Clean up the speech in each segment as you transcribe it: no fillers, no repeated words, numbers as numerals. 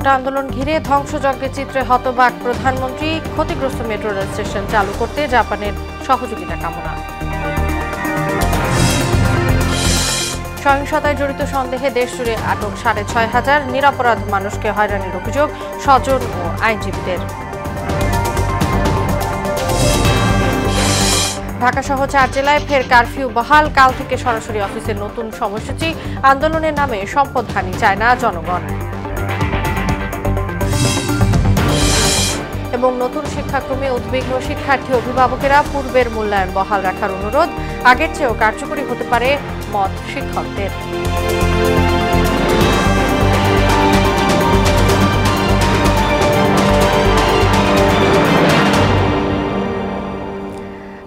কোটা আন্দোলন ঘিরে ধ্বংসযজ্ঞের চিত্রে হতবাক প্রধানমন্ত্রী। ক্ষতিগ্রস্ত মেট্রো রেল স্টেশন চালু করতে জাপানের সহযোগিতা কামনা। সহিংসতায় জড়িত সন্দেহে দেশজুড়ে আটক ৬,৫০০ নিরপরাধ মানুষকে হয়রানির অভিযোগ স্বজন ও আইনজীবীদের। ঢাকাসহ ৪ জেলায় ফের কারফিউ বহাল। কাল থেকে সরাসরি অফিসের নতুন সময়সূচি। আন্দোলনের নামে সম্পদহানি চায় না জনগণ। এবং নতুন শিক্ষাক্রমে উদ্বিগ্ন শিক্ষার্থী অভিভাবকেরা। পূর্বের মূল্যায়ন বহাল রাখার অনুরোধ। আগের চেয়েও কার্যকরী হতে পারে মত শিক্ষকদের।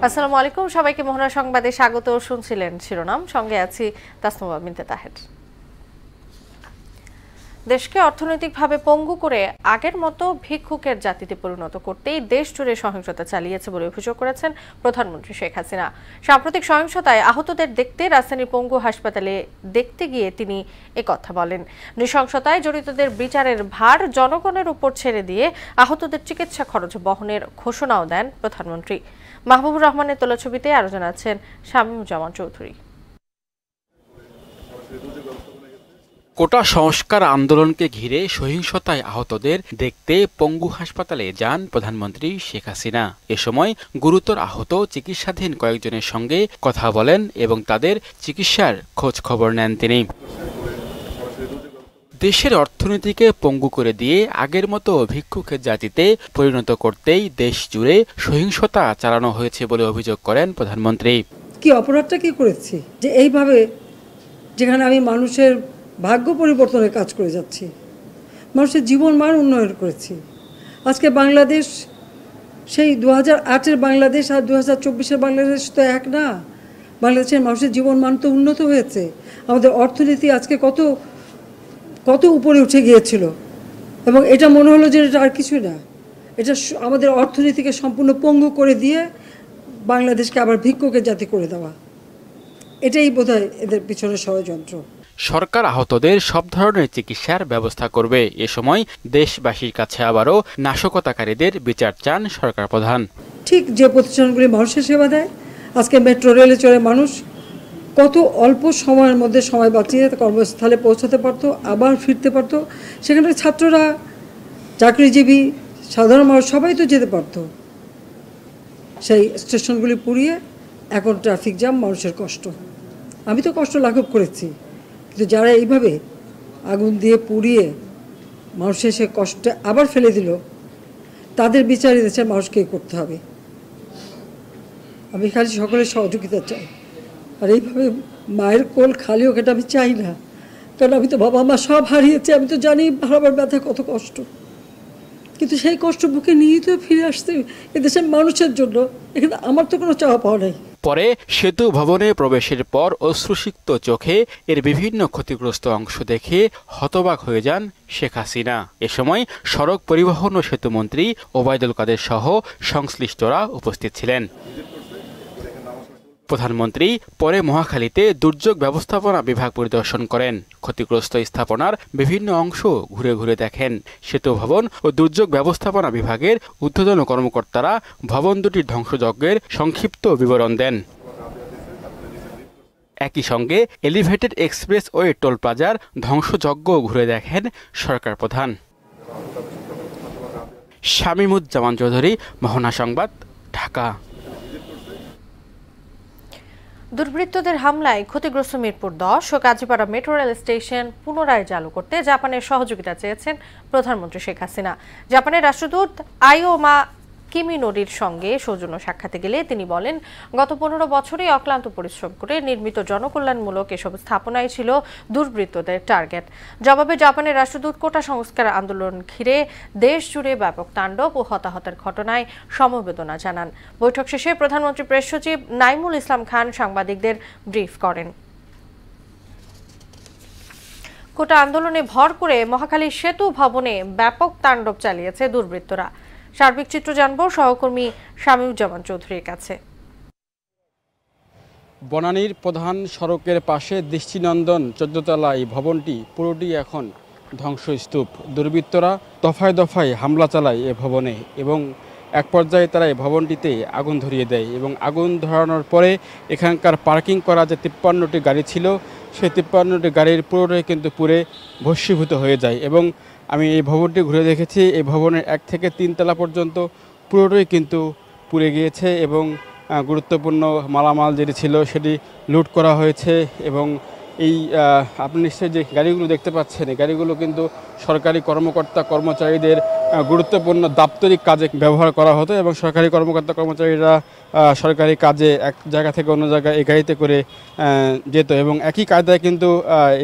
আসসালামু আলাইকুম, সবাইকে মোহনা সংবাদে স্বাগত। শুনছিলেন শিরোনাম, সঙ্গে আছি তাসনুবা বিনতে তাহের। দেশকে অর্থনৈতিকভাবে পঙ্গু করে আগের মতো ভিক্ষুকের জাতিতে পরিণত করতেই দেশ জুড়ে সহিংসতা চালিয়েছে বলে অভিযোগ করেছেন প্রধানমন্ত্রী শেখ হাসিনা। সাম্প্রতিক সহিংসতায় আহতদের দেখতে রাজধানীর পঙ্গু হাসপাতালে দেখতে গিয়ে তিনি একথা বলেন। নৃশংসতায় জড়িতদের বিচারের ভার জনগণের উপর ছেড়ে দিয়ে আহতদের চিকিৎসা খরচ বহনের ঘোষণাও দেন প্রধানমন্ত্রী। মাহবুবুর রহমানের তোলা ছবিতে আরো জানাচ্ছেন শামীমুজ্জামান চৌধুরী। কোটা সংস্কার আন্দোলনকে ঘিরে সহিংসতায় আহতদের দেখতে পঙ্গু হাসপাতালে যান প্রধানমন্ত্রী শেখ হাসিনা। এ সময় গুরুতর আহত চিকিৎসাধীন কয়েকজনের সঙ্গে কথা বলেন এবং তাদের চিকিৎসার খোঁজ খবর নেন তিনি। দেশের অর্থনীতিকে পঙ্গু করে দিয়ে আগের মতো ভিক্ষুকের জাতিতে পরিণত করতেই দেশ জুড়ে সহিংসতা চালানো হয়েছে বলে অভিযোগ করেন প্রধানমন্ত্রী। কি অপরাধটা কি করেছি যে এইভাবে, যেখানে আমি মানুষের ভাগ্য পরিবর্তনের কাজ করে যাচ্ছি, মানুষের জীবন মান উন্নয়ন করেছি। আজকে বাংলাদেশ সেই 2008-এর বাংলাদেশ আর 2024-এর বাংলাদেশ তো এক না। বাংলাদেশের মানুষের জীবন মান তো উন্নত হয়েছে। আমাদের অর্থনীতি আজকে কত উপরে উঠে গিয়েছিল, এবং এটা মনে হলো যে এটা আর কিছু না। এটা আমাদের অর্থনীতিকে সম্পূর্ণ পঙ্গু করে দিয়ে বাংলাদেশকে আবার ভিক্ষুকের জাতি করে দেওয়া, এটাই বোধহয় এদের পিছনে ষড়যন্ত্র। সরকার আহতদের সব ধরনের চিকিৎসার ব্যবস্থা করবে। এ সময় দেশবাসীর কাছে আবারও নাশকতাকারীদের বিচার চান সরকার প্রধান। ঠিক যে প্রতিষ্ঠানগুলি মানুষের সেবা দেয়, আজকে মেট্রো রেলে চড়ে মানুষ কত অল্প সময়ের মধ্যে সময় বাঁচিয়ে কর্মস্থলে পৌঁছাতে পারতো, আবার ফিরতে পারতো। সেখানে ছাত্ররা, চাকরিজীবী, সাধারণ মানুষ সবাই তো যেতে পারতো। সেই স্টেশনগুলি পুড়িয়ে এখন ট্রাফিক জ্যাম, মানুষের কষ্ট। আমি তো কষ্ট লাঘব করেছি, কিন্তু যারা এইভাবে আগুন দিয়ে পুড়িয়ে মানুষের সে কষ্টে আবার ফেলে দিল, তাদের বিচার দেশের মানুষকেই করতে হবে। আমি খালি সকলের সহযোগিতা চাই। আর এইভাবে মায়ের কোল খালি হোক, এটা আমি চাই না। কারণ আমি তো বাবা মা সব হারিয়েছি, আমি তো জানি হারাবার ব্যথা কত কষ্ট। কিন্তু সেই কষ্ট বুকে নিয়ে তো ফিরে আসতে এদেশের মানুষের জন্য। এখানে আমার তো কোনো চাওয়া পাওয়া নেই। পরে সেতু ভবনে প্রবেশের পর অশ্রুসিক্ত চোখে এর বিভিন্ন ক্ষতিগ্রস্ত অংশ দেখে হতবাক হয়ে যান শেখ হাসিনা। এ সময় সড়ক পরিবহন ও সেতুমন্ত্রী ওবায়দুল কাদের সহ সংশ্লিষ্টরা উপস্থিত ছিলেন। প্রধানমন্ত্রী পরে মহাখালীতে দুর্যোগ ব্যবস্থাপনা বিভাগ পরিদর্শন করেন। ক্ষতিগ্রস্ত স্থাপনার বিভিন্ন অংশ ঘুরে ঘুরে দেখেন। সেতু ভবন ও দুর্যোগ ব্যবস্থাপনা বিভাগের ঊর্ধ্বতন কর্মকর্তারা ভবন দুটির ধ্বংসযজ্ঞের সংক্ষিপ্ত বিবরণ দেন। একই সঙ্গে এলিভেটেড এক্সপ্রেসওয়ে টোল প্লাজার ধ্বংসযজ্ঞ ঘুরে দেখেন সরকার প্রধান। শামীমুজ্জামান চৌধুরী, মোহনা সংবাদ, ঢাকা। দুর্বৃত্তদের হামলায় ক্ষতিগ্রস্ত মিরপুর 10 ও কাজীপাড়া মেট্রো রেল স্টেশন পুনরায় চালু করতে জাপানের সহযোগিতা চেয়েছেন প্রধানমন্ত্রী শেখ হাসিনা। জাপানের রাষ্ট্রদূত আইওমা কিমিনোরির সঙ্গে সৌজন্য সাক্ষাতে গেলে তিনি বলেন, গত 15 বছরে অক্লান্ত পরিশ্রম করে নির্মিত জনকল্যাণমূলক এসব স্থাপনাই ছিল দুর্বৃত্তদের টার্গেট। জবাবে জাপানের রাষ্ট্রদূত কোটা সংস্কার আন্দোলন ঘিরে দেশ জুড়ে ব্যাপক তাণ্ডব ও হতাহতের ঘটনায় সমবেদনা জানান। বৈঠক শেষে প্রধানমন্ত্রী প্রেস সচিব নাইমুল ইসলাম খান সাংবাদিকদের ব্রিফ করেন। কোটা আন্দোলনে ভর করে মহাখালী সেতু ভবনে ব্যাপক তাণ্ডব চালিয়েছে দুর্বৃত্তরা। সার্বিক চিত্র জানব সহকর্মী শামীমুজ্জামান চৌধুরীর কাছে। বনানীর প্রধান সড়কের পাশে দৃষ্টিনন্দন 14 তলা এই ভবনটি পুরোটি এখন ধ্বংসস্তূপ। দুর্বৃত্তরা দফায় দফায় হামলা চালায় এ ভবনে এবং এক পর্যায়ে তারা এই ভবনটিতে আগুন ধরিয়ে দেয় এবং আগুন ধরানোর পরে এখানকার পার্কিং করা যে 53টি গাড়ি ছিল সেই 53টি গাড়ির পুরোটাই কিন্তু পুড়ে ভস্মীভূত হয়ে যায় এবং আমি এই ভবনটি ঘুরে দেখেছি। এই ভবনের 1 থেকে 3 তলা পর্যন্ত পুরোটাই কিন্তু পুড়ে গিয়েছে এবং গুরুত্বপূর্ণ মালামাল যেটি ছিল সেটি লুট করা হয়েছে এবং এই আপনি নিশ্চয়ই যে গাড়িগুলো দেখতে পাচ্ছেন এই গাড়িগুলো কিন্তু সরকারি কর্মকর্তা কর্মচারীদের গুরুত্বপূর্ণ দাপ্তরিক কাজে ব্যবহার করা হতো এবং সরকারি কর্মকর্তা কর্মচারীরা সরকারি কাজে এক জায়গা থেকে অন্য জায়গায় এই গাড়িতে করে যেত এবং একই কায়দায় কিন্তু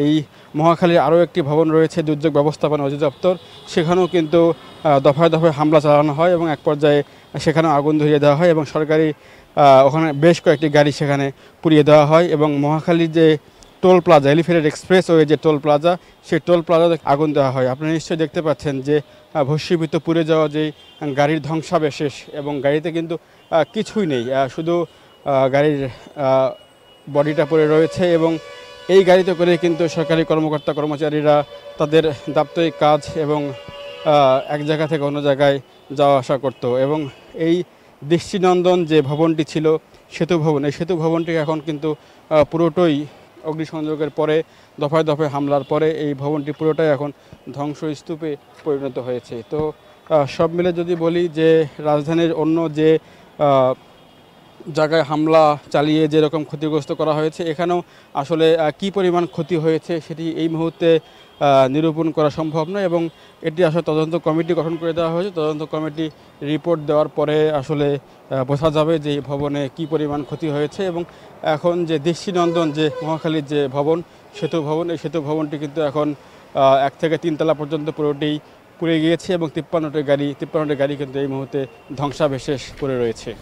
এই মহাখালীর আরও একটি ভবন রয়েছে দুর্যোগ ব্যবস্থাপনা অধিদপ্তর, সেখানেও কিন্তু দফায় দফায় হামলা চালানো হয় এবং এক পর্যায়ে সেখানেও আগুন ধরিয়ে দেওয়া হয় এবং সরকারি ওখানে বেশ কয়েকটি গাড়ি সেখানে পুড়িয়ে দেওয়া হয় এবং মহাখালীর যে টোল প্লাজা এলিভেটেড এক্সপ্রেসওয়ে যে টোল প্লাজা সেই টোল প্লাজাতে আগুন দেওয়া হয়। আপনারা নিশ্চয়ই দেখতে পাচ্ছেন যে ভস্মীভূত পুড়ে যাওয়া যে গাড়ির ধ্বংসাবশেষ এবং গাড়িতে কিন্তু কিছুই নেই, শুধু গাড়ির বডিটা পড়ে রয়েছে এবং এই গাড়িতে করে কিন্তু সরকারি কর্মকর্তা কর্মচারীরা তাদের দাপ্তরিক কাজ এবং এক জায়গা থেকে অন্য জায়গায় যাওয়া আসা করত এবং এই দৃষ্টিনন্দন যে ভবনটি ছিল সেতু ভবন, এই সেতু ভবনটি এখন কিন্তু পুরোটাই অগ্নিসংযোগের পরে দফায় দফায় হামলার পরে এই ভবনটি পুরোটাই এখন ধ্বংসস্তূপে পরিণত হয়েছে। তো সব মিলে যদি বলি যে রাজধানীর অন্য যে জায়গায় হামলা চালিয়ে যেরকম ক্ষতিগ্রস্ত করা হয়েছে এখানেও আসলে কি পরিমাণ ক্ষতি হয়েছে সেটি এই মুহূর্তে নিরূপণ করা সম্ভব নয় এবং এটি আসলে তদন্ত কমিটি গঠন করে দেওয়া হয়েছে। তদন্ত কমিটি রিপোর্ট দেওয়ার পরে আসলে বোঝা যাবে যে এই ভবনে কি পরিমাণ ক্ষতি হয়েছে এবং এখন যে দৃষ্টিনন্দন যে মহাখালীর যে ভবন সেতু ভবন, এই সেতু ভবনটি কিন্তু এখন 1 থেকে 3 তলা পর্যন্ত পুরোটি পুড়ে গিয়েছে এবং 53টি গাড়ি কিন্তু এই মুহূর্তে ধ্বংসাবশেষ পড়ে রয়েছে।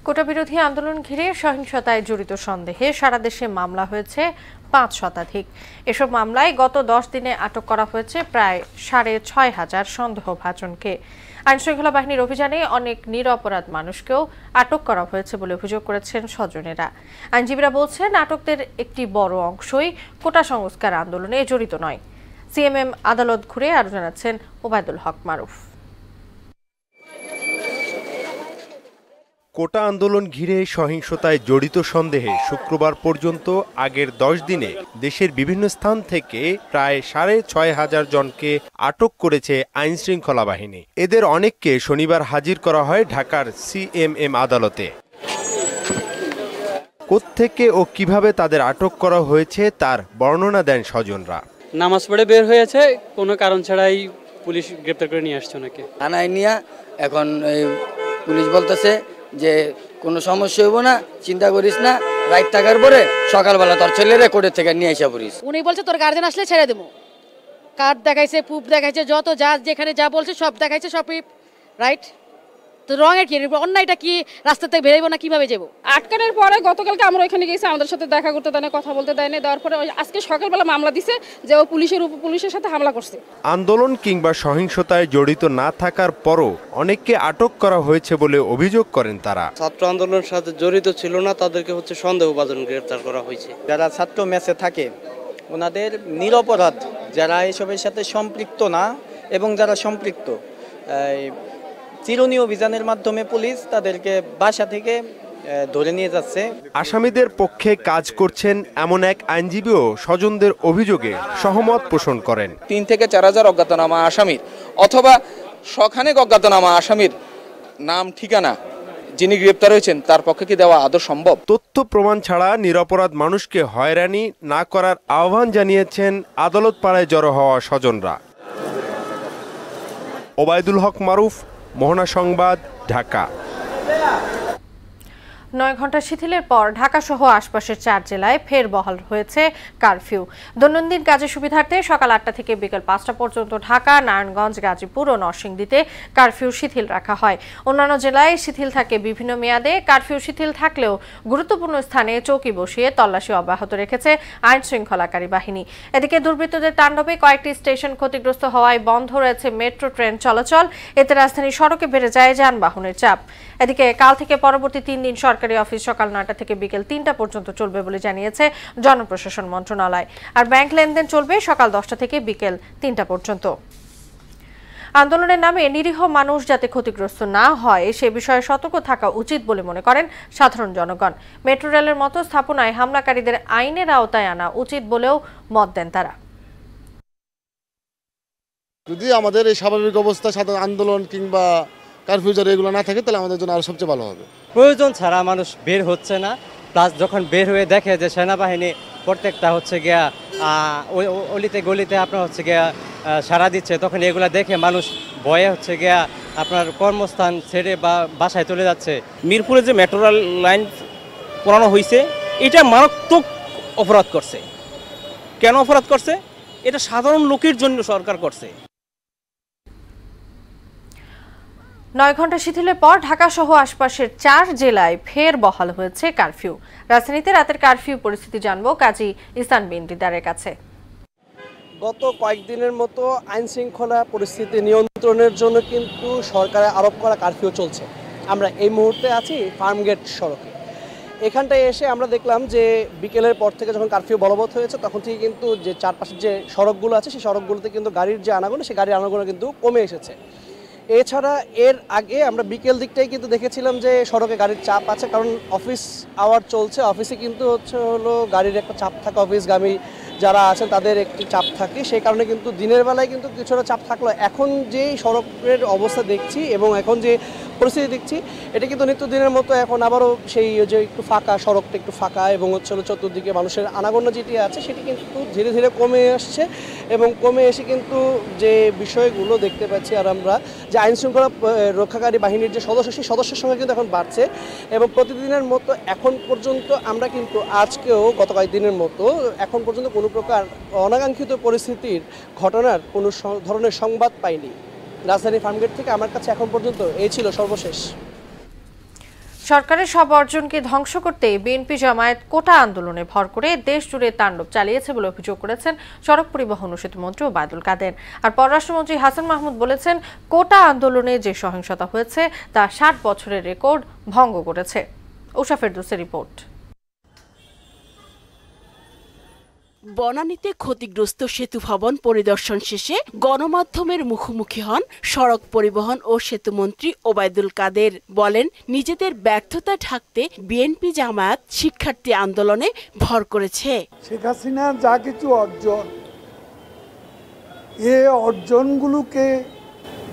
কোটা বিরোধী আন্দোলন ঘিরে সহিংসতায় জড়িত সন্দেহে সারা দেশে মামলা হয়েছে 5 শতাধিক। এসব মামলায় গত 10 দিনে আটক করা হয়েছে প্রায় 6,500 সন্দেহভাজনকে। আইনশৃঙ্খলা বাহিনীর অভিযানে অনেক নিরপরাধ মানুষকেও আটক করা হয়েছে বলে অভিযোগ করেছেন স্বজনেরা। আইনজীবীরা বলছেন আটকদের একটি বড় অংশই কোটা সংস্কার আন্দোলনে জড়িত নয়। সিএমএম আদালত ঘুরে আরো জানাচ্ছেন ওবায়দুল হক মারুফ। কোটা আন্দোলন ঘিরে সহিংসতায় জড়িত সন্দেহে শুক্রবার পর্যন্ত আগের 10 দিনে দেশের বিভিন্ন স্থান থেকে প্রায় 6,500 জনকে আটক করেছে আইনশৃঙ্খলা বাহিনী। এদের অনেককে শনিবার হাজির করা হয় ঢাকার সিএমএম আদালতে। কোত্থেকে ও কিভাবে তাদের আটক করা হয়েছে তার বর্ণনা দেন স্বজনরা। নামাজ পড়ে বের হয়েছে, কোনো কারণ ছাড়াই পুলিশ গ্রেপ্তার করে নিয়ে আসছে ওনাকে থানায় নিয়ে। এখন পুলিশ বলতেছে যে কোনো সমস্যা হইব না, চিন্তা করিস না, রাইট থাকার পরে সকালবেলা তোর ছেলেরে কোর্টের থেকে নিয়ে আসা পড়িস। উনি বলছে তোর গার্জেন আসলে ছেড়ে দেবো। কার্ড দেখাইছে, প্রুফ দেখাইছে, যত যা যেখানে যা বলছে সব দেখাইছে, সবই রাইট। তো রঙের কি অন্যায়টা কি রাস্তা থেকে বেরোবো না কিভাবে যাবো? আটকানোর পরে গতকালকে আমরা ওইখানে গেছি, আমাদের সাথে দেখা করতে দেয় না, কথা বলতে দেয় না। দেওয়ার পরে আজকে সকালবেলা মামলা দিছে যে ও পুলিশের সাথে হামলা করছে। আন্দোলন কিংবা সহিংসতায় জড়িত না থাকার পরও অনেককে আটক করা হয়েছে বলে অভিযোগ করেন তারা। ছাত্র আন্দোলনের সাথে জড়িত ছিল না তাদেরকে সন্দেহভাজন গ্রেপ্তার করা হয়েছে। যারা ছাত্র মেসে থাকে ওনাদের নিরপরাধ, যারা এসবের সাথে সম্পৃক্ত না এবং যারা সম্পৃক্ত, চিরুনি অভিযানের মাধ্যমে পুলিশ তাদেরকে বাসা থেকে ধরে নিয়ে যাচ্ছে। আসামিদের পক্ষে কাজ করছেন এমন এক আইনজীবীও স্বজনদের অভিযোগে সহমত পোষণ করেন। 3 থেকে 4,000 অজ্ঞাতনামা আসামির অথবা শখানেক অজ্ঞাতনামা আসামির নাম ঠিকানা যিনি গ্রেপ্তার হয়েছেন তার পক্ষে কি দেওয়া আদৌ সম্ভব? তথ্য প্রমাণ ছাড়া নিরপরাধ মানুষকে হয়রানি না করার আহ্বান জানিয়েছেন আদালত পাড়ায় জড়ো হওয়া স্বজনরা। ওবায়দুল হক মারুফ, মোহনা সংবাদ, ঢাকা। 9 ঘন্টা শিথিলের পর ঢাকা সহ আশপাশের 4 জেলায় ফের বহাল হয়েছে কারফিউ। দৈনন্দিন কাজের সুবিধার্থে সকাল 8টা থেকে বিকেল 5টা পর্যন্ত ঢাকা, নারায়ণগঞ্জ, গাজীপুর ও নরসিংদীতে কারফিউ শিথিল রাখা হয়। অন্যান্য জেলায় শিথিল থাকে বিভিন্ন মেয়াদে। কারফিউ শিথিল থাকলেও গুরুত্বপূর্ণ স্থানে চৌকি বসিয়ে তল্লাশি অব্যাহত রেখেছে আইন শৃঙ্খলাকারী বাহিনী। এদিকে দুর্বৃত্তদের তাণ্ডবে কয়েকটি স্টেশন ক্ষতিগ্রস্ত হওয়ায় বন্ধ রয়েছে মেট্রো ট্রেন চলাচল। এতে রাজধানীর সড়কে বেড়ে যায় যানবাহনের চাপ। এদিকে কাল থেকে পরবর্তী 3 দিন সরকার সরকারি অফিস সকাল 9টা থেকে বিকেল 3টা পর্যন্ত চলবে বলে জানিয়েছে জনপ্রশাসন মন্ত্রণালয়। আর ব্যাংক লেনদেন চলবে সকাল 10টা থেকে বিকেল 3টা পর্যন্ত। আন্দোলনের নামে নিরীহ মানুষ যাতে ক্ষতিগ্রস্ত না হয় সে বিষয়ে সতর্ক থাকা উচিত বলে মনে করেন সাধারণ জনগণ। মেট্রো রেলের মতো স্থাপনায় হামলাকারীদের আইনের আওতায় আনা উচিত বলেও মত দেন তারা। যদি আমাদের এই স্বাভাবিক অবস্থা সাধারণ আন্দোলন কিংবা কারফিউ এগুলো না থাকে তাহলে আমাদের জন্য আরো সবচেয়ে ভালো হবে। প্রয়োজন ছাড়া মানুষ বের হচ্ছে না, প্লাস যখন বের হয়ে দেখে যে সেনাবাহিনী প্রত্যেকটা হচ্ছে গিয়া অলিতে গলিতে আপনার হচ্ছে গিয়া সাড়া দিচ্ছে, তখন এগুলা দেখে মানুষ ভয়ে হচ্ছে গিয়া আপনার কর্মস্থান ছেড়ে বা বাসায় চলে যাচ্ছে। মিরপুরে যে মেট্রো রেল লাইন করানো হয়েছে এটা মারাত্মক অপরাধ করছে। কেন অপরাধ করছে? এটা সাধারণ লোকের জন্য সরকার করছে। 9 ঘন্টা শিথিলের পর ঢাকা সহ আশপাশের 4 জেলায় ফের বহাল হয়েছে কারফিউ। রাজধানীতে রাতের কারফিউ পরিস্থিতি জানবো কাজী ইহসান বিন দিদারের কাছে। গত কয়েকদিনের মতো আইন শৃঙ্খলা পরিস্থিতি নিয়ন্ত্রণের জন্য কিন্তু সরকারের আরোপ করা কারফিউ চলছে। আমরা এই মুহূর্তে আছি ফার্মগেট সড়কে। এখানটায় এসে আমরা দেখলাম যে বিকেলের পর থেকে যখন কারফিউ বলবৎ হয়েছে তখন থেকে কিন্তু যে চারপাশের যে সড়কগুলো আছে সেই সড়কগুলোতে কিন্তু গাড়ির যে আনাগোনা সেই গাড়ির আনাগোনা কিন্তু কমে এসেছে। এছাড়া এর আগে আমরা বিকেল দিকটাই কিন্তু দেখেছিলাম যে সড়কে গাড়ির চাপ আছে, কারণ অফিস আওয়ার চলছে, অফিসে কিন্তু হলো গাড়ির একটা চাপ থাকে, অফিসগামী যারা আছেন তাদের একটি চাপ থাকে, সেই কারণে কিন্তু দিনের বেলায় কিন্তু কিছুটা চাপ থাকলো। এখন যে সড়কের অবস্থা দেখছি এবং এখন যে পরিস্থিতি দেখছি এটা কিন্তু নিত্যদিনের মতো এখন আবারও সেই যে একটু ফাঁকা, সড়কটা একটু ফাঁকা এবং হচ্ছে চতুর্দিকে মানুষের আনাগোনা যেটি আছে সেটি কিন্তু ধীরে ধীরে কমে আসছে এবং কমে এসে কিন্তু যে বিষয়গুলো দেখতে পাচ্ছি আর আমরা যে আইনশৃঙ্খলা রক্ষাকারী বাহিনীর যে সদস্য সেই সদস্যের সঙ্গে কিন্তু এখন বাড়ছে এবং প্রতিদিনের মতো এখন পর্যন্ত আমরা কিন্তু আজকেও গত কয়েকদিনের মতো এখন পর্যন্ত কোনো প্রকার অনাকাঙ্ক্ষিত পরিস্থিতির ঘটনার কোনো ধরনের সংবাদ পাইনি। রাজধানী ফার্মগেট থেকে আমার কাছে এখন পর্যন্ত এই ছিল সর্বশেষ। সরকারের সব অর্জনকে ধ্বংস করতে বিএনপি জামায়াত কোটা আন্দোলনে ভর করে দেশ জুড়ে তাণ্ডব চালিয়েছে বলে অভিযোগ করেছেন সড়ক পরিবহন ও সেতুমন্ত্রী ওবায়দুল কাদের। আর পররাষ্ট্রমন্ত্রী হাসান মাহমুদ বলেছেন কোটা আন্দোলনে যে সহিংসতা হয়েছে তা 60 বছরের রেকর্ড ভঙ্গ করেছে। উষা ফেরদৌসের রিপোর্ট। বনানীতে ক্ষতিগ্রস্ত সেতু ভবন পরিদর্শন শেষে গণমাধ্যমের মুখোমুখি হন সড়ক পরিবহন ও সেতুমন্ত্রী ওবায়দুল কাদের। বলেন, নিজেদের ব্যর্থতা ঢাকতে বিএনপি জামায়াত শিক্ষার্থী আন্দোলনে ভর করেছে। শেখ হাসিনা যা কিছু অর্জন, এ অর্জনগুলোকে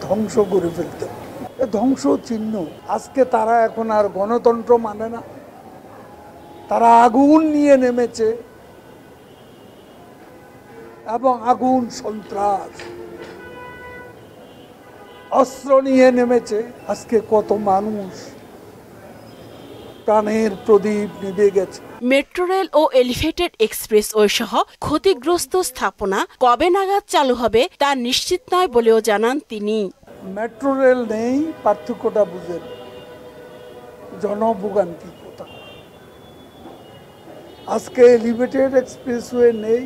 ধ্বংস করে ফেলতে, ধ্বংস চিহ্ন। আজকে তারা এখন আর গণতন্ত্র মানে না, তারা আগুন নিয়ে নেমেছে এবং আগুন সন্ত্রাস অস্ত্র নিয়ে নেমেছে। আজকে কত মানুষ প্রাণের প্রদীপ নিভে গেছে। মেট্রো রেল ও এলিভেটেড এক্সপ্রেসওয়ে সহ ক্ষতিগ্রস্ত স্থাপনা কবে নাগাদ চালু হবে তা নিশ্চিত নয় বলেও জানান তিনি। মেট্রো রেল নেই, পার্থক্যটা বুঝেন, জনভোগান্তি কোথা। আজকে এলিভেটেড এক্সপ্রেসওয়ে নেই,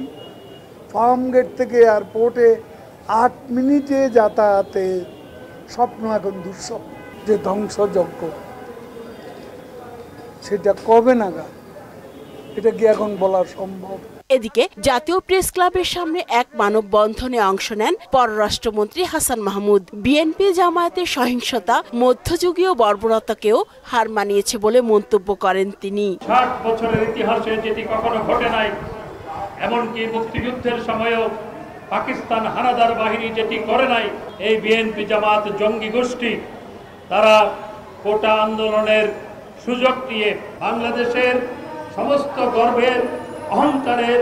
ফার্মগেট থেকে এয়ারপোর্টে 8 মিনিটে যাতায়াতের স্বপ্ন এখন দুঃস্বপ্ন। যে ধ্বংসযজ্ঞ সেটা কবে নাগাদ, এটা কি এখন বলা সম্ভব? এদিকে জাতীয় প্রেস ক্লাবের সামনে এক মানববন্ধনে অংশ নেন পররাষ্ট্রমন্ত্রী হাসান মাহমুদ। বিএনপি জামায়াতের সহিংসতা মধ্যযুগীয় বর্বরতাকেও হার মানিয়েছে বলে মন্তব্য করেন তিনি। 60 বছরের ইতিহাসে যেটি কখনো ঘটে নাই, এমনকি মুক্তিযুদ্ধের সময়ও পাকিস্তান হানাদার বাহিনী যেটি করে নাই, এই বিএনপি জামাত জঙ্গি গোষ্ঠী তারা কোটা আন্দোলনের সুযোগ দিয়ে বাংলাদেশের সমস্ত গর্বের, অহংকারের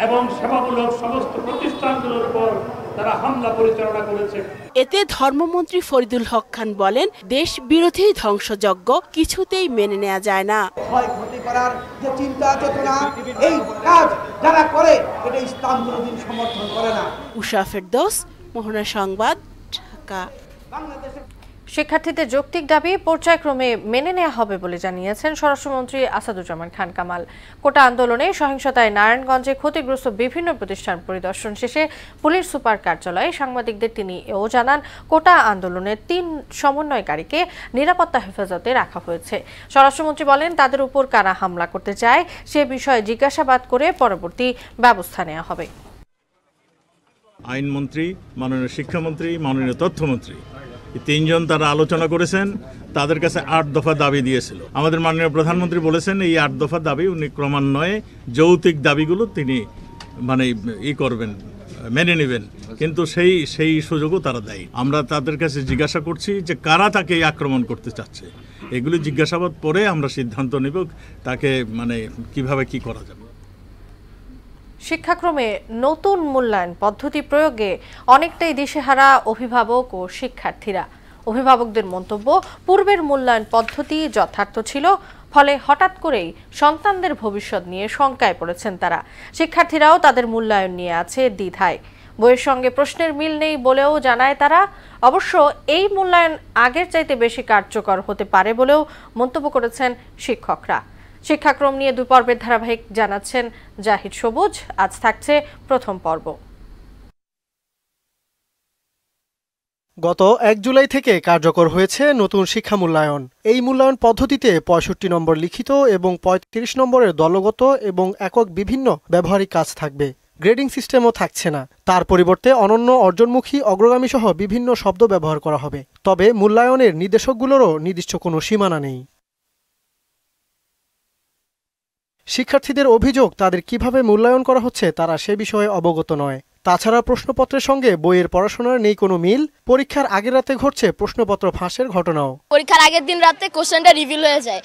এবং সেবামূলক সমস্ত প্রতিষ্ঠানগুলোর উপর তারা হামলা পরিচালনা করেছে। এতে ধর্মমন্ত্রী ফরিদুল হক খান বলেন, দেশ বিরোধী ধ্বংসযজ্ঞ কিছুতেই মেনে নেওয়া যায় না। ক্ষয়ক্ষতি করার যে চিন্তা চেতনা, এই কাজ যারা করে এটা ইসলাম কোনোদিন সমর্থন করে না। উষা ফেরদৌস, মোহনা সংবাদ, ঢাকা। শিক্ষার্থীদের যৌক্তিক দাবি পর্যায়ক্রমে মেনে নেওয়া হবে বলে জানিয়েছেন স্বরাষ্ট্রমন্ত্রী আসাদুজ্জামান খান কামাল। কোটা আন্দোলনে সহিংসতায় নারায়ণগঞ্জে ক্ষতিগ্রস্ত বিভিন্ন প্রতিষ্ঠান পরিদর্শন শেষে পুলিশ সুপার কার্যালয়ে সাংবাদিকদের তিনি এও জানান, কোটা আন্দোলনের 3 সমন্বয়কারীকে নিরাপত্তা হেফাজতে রাখা হয়েছে। স্বরাষ্ট্রমন্ত্রী বলেন, তাদের উপর কারা হামলা করতে চায় সে বিষয়ে জিজ্ঞাসাবাদ করে পরবর্তী ব্যবস্থা নেওয়া হবে। আইনমন্ত্রী, মাননীয় শিক্ষামন্ত্রী, মাননীয় তথ্যমন্ত্রী তিনজন তারা আলোচনা করেছেন, তাদের কাছে 8 দফা দাবি দিয়েছিল। আমাদের মাননীয় প্রধানমন্ত্রী বলেছেন এই 8 দফা দাবি উনি ক্রমান্বয়ে যৌক্তিক দাবিগুলো তিনি করবেন, মেনে নেবেন, কিন্তু সেই সুযোগও তারা দেয়। আমরা তাদের কাছে জিজ্ঞাসা করছি যে কারা তাকে আক্রমণ করতে চাচ্ছে। এগুলি জিজ্ঞাসাবাদ পরে আমরা সিদ্ধান্ত নেব তাকে কিভাবে কি করা যাবে। শিক্ষাক্রমে নতুন মূল্যায়ন পদ্ধতি প্রয়োগে অনেকটাই দিশেহারা অভিভাবক ও শিক্ষার্থীরা। অভিভাবকদের মন্তব্য, পূর্বের মূল্যায়ন পদ্ধতি যথার্থ ছিল, ফলে হঠাৎ করেই সন্তানদের ভবিষ্যৎ নিয়ে শঙ্কায় পড়েছেন তারা। শিক্ষার্থীরাও তাদের মূল্যায়ন নিয়ে আছে দ্বিধায়। বইয়ের সঙ্গে প্রশ্নের মিল নেই বলেও জানায় তারা। অবশ্য এই মূল্যায়ন আগের চাইতে বেশি কার্যকর হতে পারে বলেও মন্তব্য করেছেন শিক্ষকরা। শিক্ষাক্রম নিয়ে 2 পর্বের ধারাবাহিক জানাচ্ছেন জাহিদ সবুজ। আজ থাকছে প্রথম পর্ব। গত 1 জুলাই থেকে কার্যকর হয়েছে নতুন শিক্ষা মূল্যায়ন। এই মূল্যায়ন পদ্ধতিতে 65 নম্বর লিখিত এবং 35 নম্বরের দলগত এবং একক বিভিন্ন ব্যবহারিক কাজ থাকবে। গ্রেডিং সিস্টেমও থাকছে না। তার পরিবর্তে অনন্য, অর্জনমুখী, অগ্রগামী সহ বিভিন্ন শব্দ ব্যবহার করা হবে। তবে মূল্যায়নের নির্দেশকগুলোরও নির্দিষ্ট কোনো সীমানা নেই। শিক্ষার্থীদের অভিযোগ, তাদের কিভাবে মূল্যায়ন করা হচ্ছে তারা সে বিষয়ে অবগত নয়। তাছাড়া প্রশ্নপত্রের সঙ্গে বইয়ের পড়াশোনার নেই কোনো মিল। পরীক্ষার আগের রাতে ঘটছে প্রশ্নপত্র ফাঁসের ঘটনাও। পরীক্ষার আগের দিন রাতে কোশ্চেনটা রিভিল হয়ে যায়।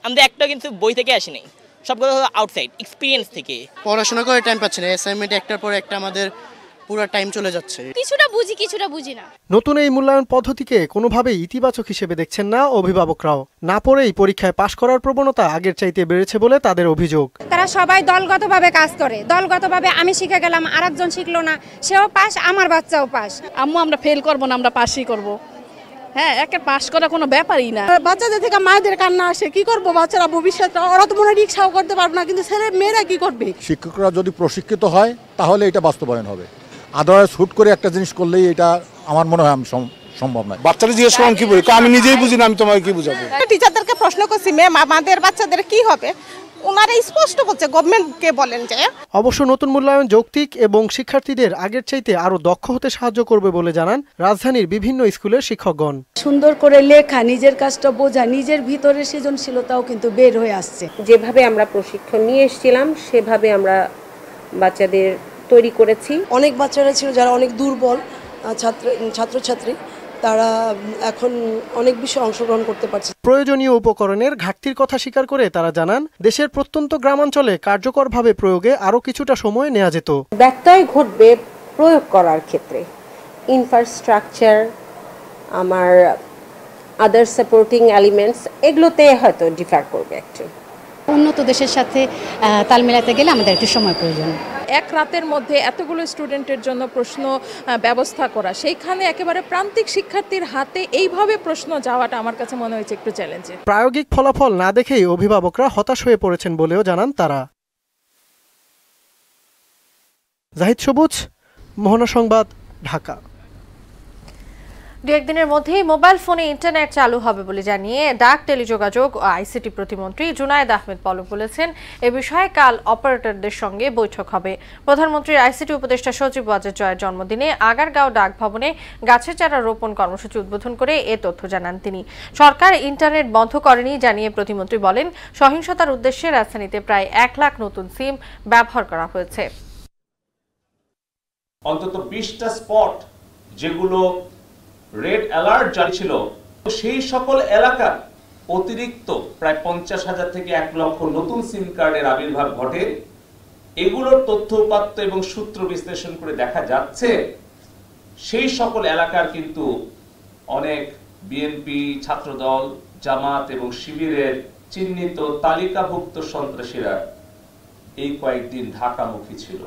আমাদের একটা কিন্তু বই থেকে আসেনি, সবগুলো আউটসাইড এক্সপেরিয়েন্স থেকে। পড়াশোনা করে টাইম পাচ্ছি না, অ্যাসাইনমেন্ট একটার পর একটা আমাদের পুরো টাইম চলে যাচ্ছে। কিছুটা বুঝি, কিছুটা বুঝি না। নতুন এই মূল্যায়ন পদ্ধতিকে কোনোভাবেই ইতিবাচক হিসেবে দেখছেন না অভিভাবকরাও। না পড়েই পরীক্ষায় পাশ করার প্রবণতা আগের চাইতে বেড়েছে বলে তাদের অভিযোগ। তারা সবাই দলগতভাবে কাজ করে। দলগতভাবে আমি শিখে গেলাম, আরেকজন শিখলো না, সেও পাস, আমার বাচ্চাও পাস। আম্মু আমরা ফেল করব না, আমরা পাসই করব। হ্যাঁ, একে পাস করা কোনো ব্যাপারই না। বাচ্চাদের থেকে মায়েদের কান্না আসে, কি করবো বাচ্চারা ভবিষ্যৎ, ওরা তো মনে রিক্সাও করতে পারবে না, কিন্তু ছেলে মেয়েরা কি করবে? শিক্ষকরা যদি প্রশিক্ষিত হয় তাহলে এটা বাস্তবায়ন হবে। আদারওয়াইজ হুট করে একটা জিনিস করলেই এটা আমার মনে হয় সম্ভব নয়। বাচ্চারা জিজ্ঞেস করেন কি বলি, আমি নিজেই বুঝি না, আমি তোমাকে কি বুঝাবো? টিচারদেরকে প্রশ্ন করছি, ম্যাম আমাদের বাচ্চাদের কি হবে? ওনারা স্পষ্ট করছে, গভর্নমেন্টকে বলেন যে। অবশ্য নতুন মূল্যায়ন যৌক্তিক এবং শিক্ষার্থীদের আগের চাইতে আরো দক্ষ হতে সাহায্য করবে বলে জানান রাজধানীর বিভিন্ন স্কুলের শিক্ষকগণ। সুন্দর করে লেখা, নিজের কাজটা বোঝা, নিজের ভিতরে সৃজনশীলতাও কিন্তু বের হয়ে আসছে। যেভাবে আমরা প্রশিক্ষণ নিয়ে এসেছিলাম সেভাবে আমরা বাচ্চাদের তৈরি করেছি। অনেক বাচ্চারা ছিল যারা অনেক দুর্বল ছাত্রছাত্রী, তারা এখন অনেক বিষয়ে অংশগ্রহণ করতে পারছে। প্রয়োজনীয় উপকরণের ঘাটতির কথা স্বীকার করে তারা জানান, দেশের প্রত্যন্ত গ্রামাঞ্চলে কার্যকরভাবে প্রয়োগে আরও কিছুটা সময় নেওয়া যেত। ব্যত্যয় ঘটবে প্রয়োগ করার ক্ষেত্রে। ইনফ্রাস্ট্রাকচার, আমার আদার সাপোর্টিং এলিমেন্টস, এগুলোতে হয়তো ডিফার করবে একটু। উন্নত দেশের সাথে তাল মেলাতে গেলে আমাদের একটু সময় প্রয়োজন। এক রাতের মধ্যে এতগুলো স্টুডেন্টের জন্য প্রশ্ন ব্যবস্থা করা, সেইখানে একেবারে প্রান্তিক শিক্ষার্থীর হাতে এইভাবে প্রশ্ন যাওয়াটা আমার কাছে মনে হয়েছে একটু চ্যালেঞ্জিং। প্রায়োগিক ফলাফল না দেখেই অভিভাবকরা হতাশ হয়ে পড়েছেন বলেও জানান তারা। জাহিদ সবুজ, মোহনা সংবাদ, ঢাকা। 2-1 দিনের মধ্যেই মোবাইল ফোনে ইন্টারনেট চালু হবে বলে জানিয়ে ডাক, টেলিযোগাযোগ ও আইসিটি প্রতিমন্ত্রী জুনায়েদ আহমেদ পলক বলেছেন, এ বিষয়ে কাল অপারেটরদের সঙ্গে বৈঠক হবে। প্রধানমন্ত্রীর আইসিটি উপদেষ্টা সচিব ওয়াজেদ জয়ের জন্মদিনে আগারগাঁও ডাক ভবনে গাছের চারা রোপণ কর্মসূচি উদ্বোধন করে এ তথ্য জানান তিনি। সরকার ইন্টারনেট বন্ধ করেনি জানিয়ে প্রতিমন্ত্রী বলেন, সহিংসতার উদ্দেশ্যে রাজধানীতে প্রায় 1 লাখ নতুন সিম ব্যবহার করা হয়েছে। অন্তত 20টা স্পট যেগুলো রেড অ্যালার্ট জারি ছিল, সেই সকল এলাকার অতিরিক্ত প্রায় 50,000 থেকে 1 লক্ষ নতুন সিম কার্ডের আবির্ভাব ঘটে। এগুলোর তথ্য উপাত্ত এবং সূত্র বিশ্লেষণ করে দেখা যাচ্ছে সেই সকল এলাকার কিন্তু অনেক বিএনপি, ছাত্রদল, জামাত এবং শিবিরের চিহ্নিত তালিকাভুক্ত সন্ত্রাসীরা এই কয়েকদিন ঢাকামুখী ছিল।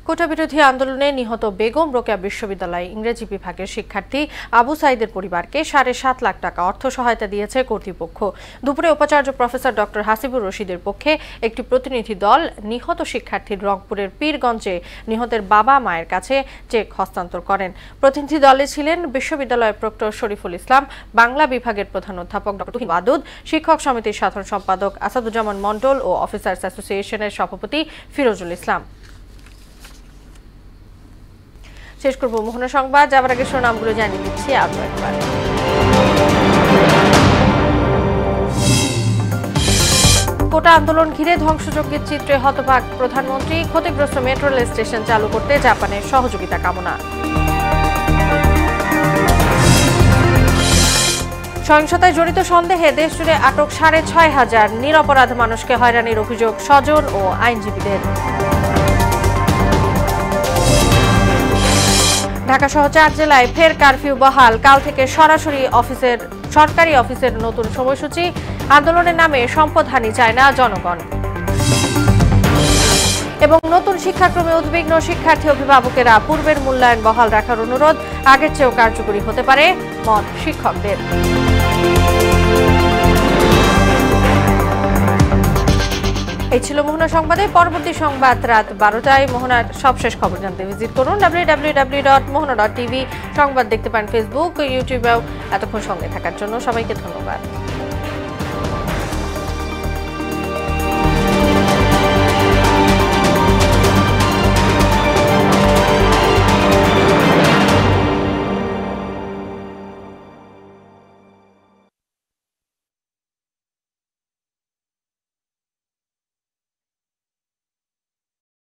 কোটা বিরোধী আন্দোলনে নিহত বেগম রোকেয়া বিশ্ববিদ্যালয় ইংরেজি বিভাগের শিক্ষার্থী আবু সাইদের পরিবারকে 7.5 লাখ টাকা অর্থ সহায়তা দিয়েছে কর্তৃপক্ষ। দুপুরে উপাচার্য প্রফেসর ডক্টর হাসিবুর রশিদের পক্ষে একটি প্রতিনিধি দল নিহত শিক্ষার্থীর রংপুরের পীরগঞ্জে নিহতের বাবা মায়ের কাছে চেক হস্তান্তর করেন। প্রতিনিধি দলে ছিলেন বিশ্ববিদ্যালয়ের প্রক্টর শরীফুল ইসলাম, বাংলা বিভাগের প্রধান অধ্যাপক ডক্টর তুহিন ওয়াদুদ, শিক্ষক সমিতির সাধারণ সম্পাদক আসাদুজ্জামান মন্ডল ও অফিসার্স অ্যাসোসিয়েশনের সভাপতি ফিরোজুল ইসলাম। শেষ করব মোহনা সংবাদ, যাবার আগে শিরোনামগুলো জানিয়ে দিচ্ছি আরও একবার। কোটা আন্দোলন ঘিরে ধ্বংসযজ্ঞের চিত্রে হতবাক প্রধানমন্ত্রী, ক্ষতিগ্রস্ত মেট্রো রেল স্টেশন চালু করতে জাপানের সহযোগিতা কামনা। সহিংসতায় জড়িত সন্দেহে দেশজুড়ে আটক 6,500 নিরপরাধ মানুষকে হয়রানির অভিযোগ স্বজন ও আইনজীবীদের। ঢাকা সহ 4 জেলায় ফের কারফিউ বহাল, কাল থেকে সরকারি অফিসের নতুন সময়সূচি। আন্দোলনের নামে সম্পদহানি চায় না জনগণ। এবং নতুন শিক্ষাক্রমে উদ্বিগ্ন শিক্ষার্থী অভিভাবকেরা, পূর্বের মূল্যায়ন বহাল রাখার অনুরোধ, আগের চেয়েও কার্যকরী হতে পারে মত শিক্ষকদের। এই ছিল মোহনা সংবাদে। পরবর্তী সংবাদ রাত 12টায়। মোহনার সবশেষ খবর জানতে ভিজিট করুন www.mohana.tv। সংবাদ দেখতে পান ফেসবুক ও ইউটিউবেও। এতক্ষণ সঙ্গে থাকার জন্য সবাইকে ধন্যবাদ।